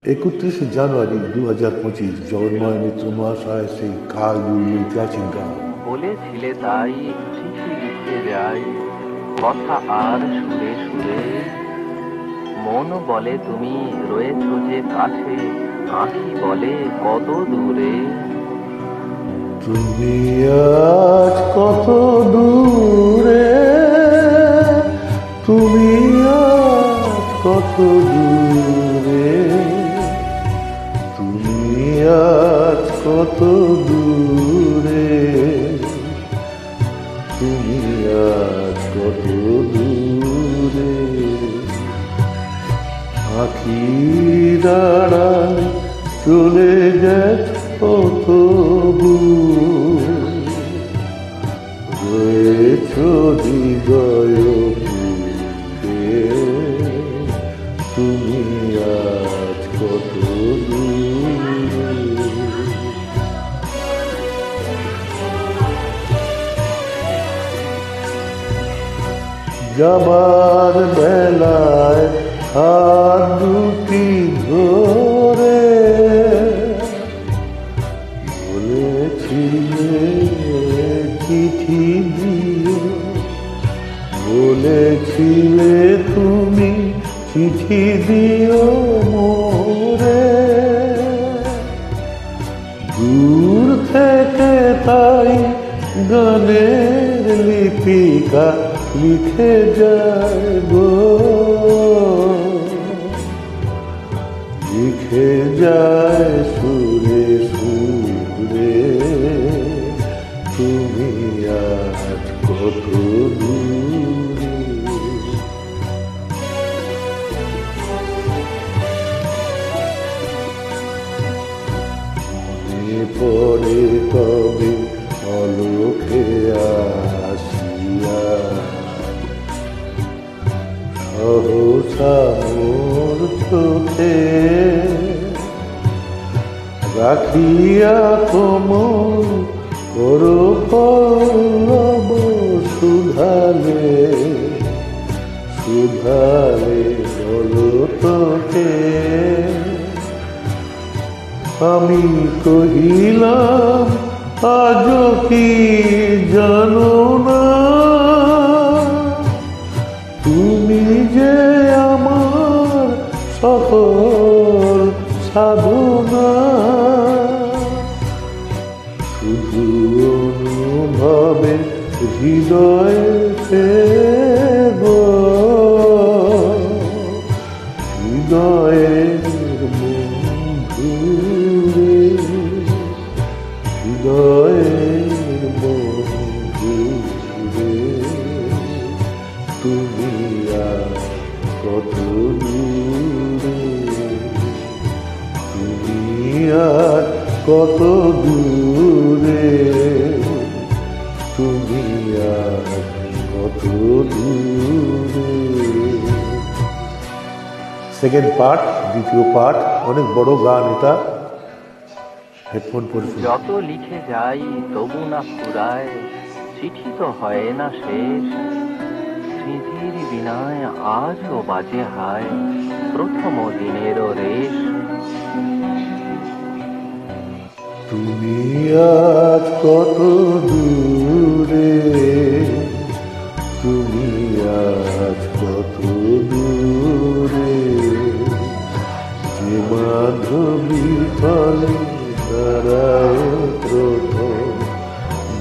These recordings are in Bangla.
31 জানুয়ারি 2025 জগন্ময় মিত্র মহাশয় সেই কাল বিলুর প্রাচীন গান বলেছিলে তাই চিঠি লিখে যাই কথা আর সুরে সুরে মন বলে তুমি রয়েছ যে কাছে আঁখি বলে কত দূরে তুমি আজ কত দূরে তুমি আজ কত দূরে তুমি আজ কত দূরে তুমি আজ কত দূরে আখির আড়ালে চলে গেছো তবু রয়েছ হৃদয় বুকে তুমি আজ কত দূরে যাবার বেলায় হাত দুটি ধরে বলেছিলে চিঠি দিও বলেছিলে তুমি চিঠি দিও মোরে দূর থেকে তাই গানের লিপিকা লিখে যায় গো লিখে যায় সুরে সুরে তুমি আজ কত দূরে মনে পড়ে কবে অলক্ষে আসিয়া সহসা মোর চোখে রাখিয়া কোমল করো পল্লব সুধালে সুধালে বলো তোকে আমি কহিলাম আজ কি জানো না তুমি যে আমার সকল সাধনা শুধু অনুভবে হৃদয়েতে গো হৃদয়ের বন্ধুরে হৃদয়ের বন্ধুরে তুমি আজ কত দূরে তুমি আজ কত দূরে তুমি আজ কত দূরে সেকেন্ড পার্ট দ্বিতীয় পার্ট অনেক বড় গান এটা হেডফোন পরে যত লিখে যাই তবু না ফুরায় চিঠি তো হয় না শেষ স্মৃতির বিনায় আজও বাজে হায় প্রথম দিনেরও রেশ তুমি আজ কত দূরে তুমি আজ কত দূরে যে মাধবীর তলে দাঁড়ায় প্রথম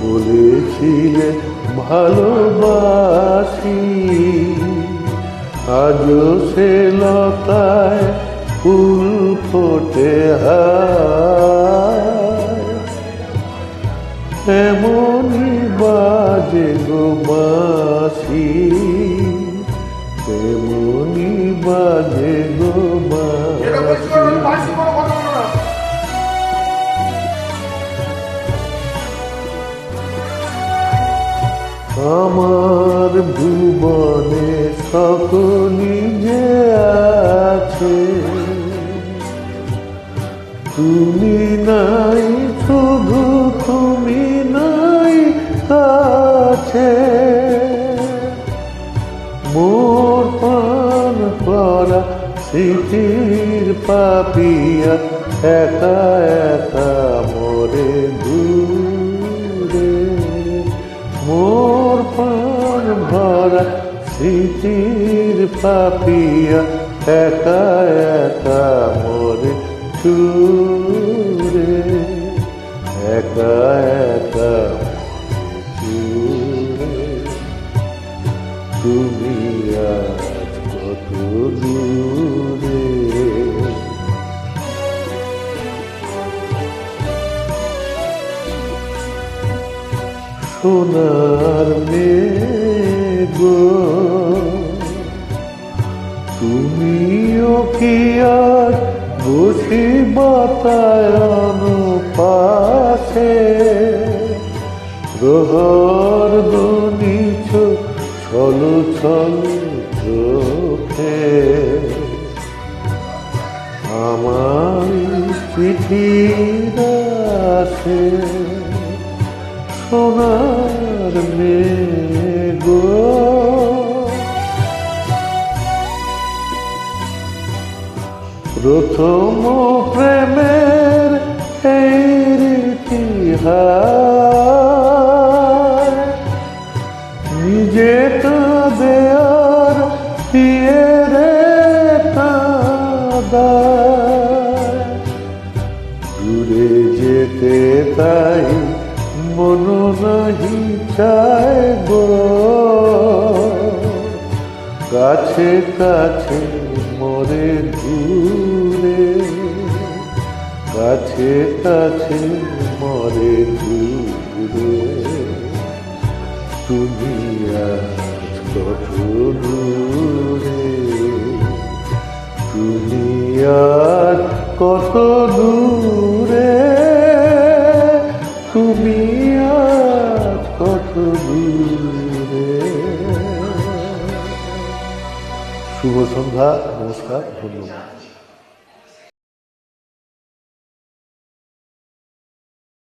বলেছিলে ভালোবাসি আজও সে লতায় ফুল ফোটে হায় এমনই বাজে গো বাঁশি এমনই বাজে গো বাঁশি আমার ভুবনে সকলই যে আছে তুমি নাই শুধু তুমি নাই কাছে মোর পান করা স্মৃতির পাপিয়া একা একা মরে দূরে। মোর প্রাণ ভরা স্মৃতির পাপিয়া একা একা মরে দূরে, একা একা দূরে। তুমি আজ কত দূরে। সোনার মেঘো তুমিও কি আর বসে বাতায়ন পাশে, প্রহর দনিছ ছল ছল চোখে। আমার চিঠির আসে সোনার মেঘো। প্রথম প্রেমের এই ইতিহাস নিজে কাঁদে আর দিয়ে রে কাঁদায়। দূরে যেতে তাই মন নাহি চায় গো, কাছে কাছে মরে দূরে, কাছে কাছে মরে দূরে। তুমি আজ কত দূরে, তুমি আজ কত দূরে, তুমি আজ কত দূরে। শুভ সন্ধ্যা, নমস্কার, ধন্যবাদ।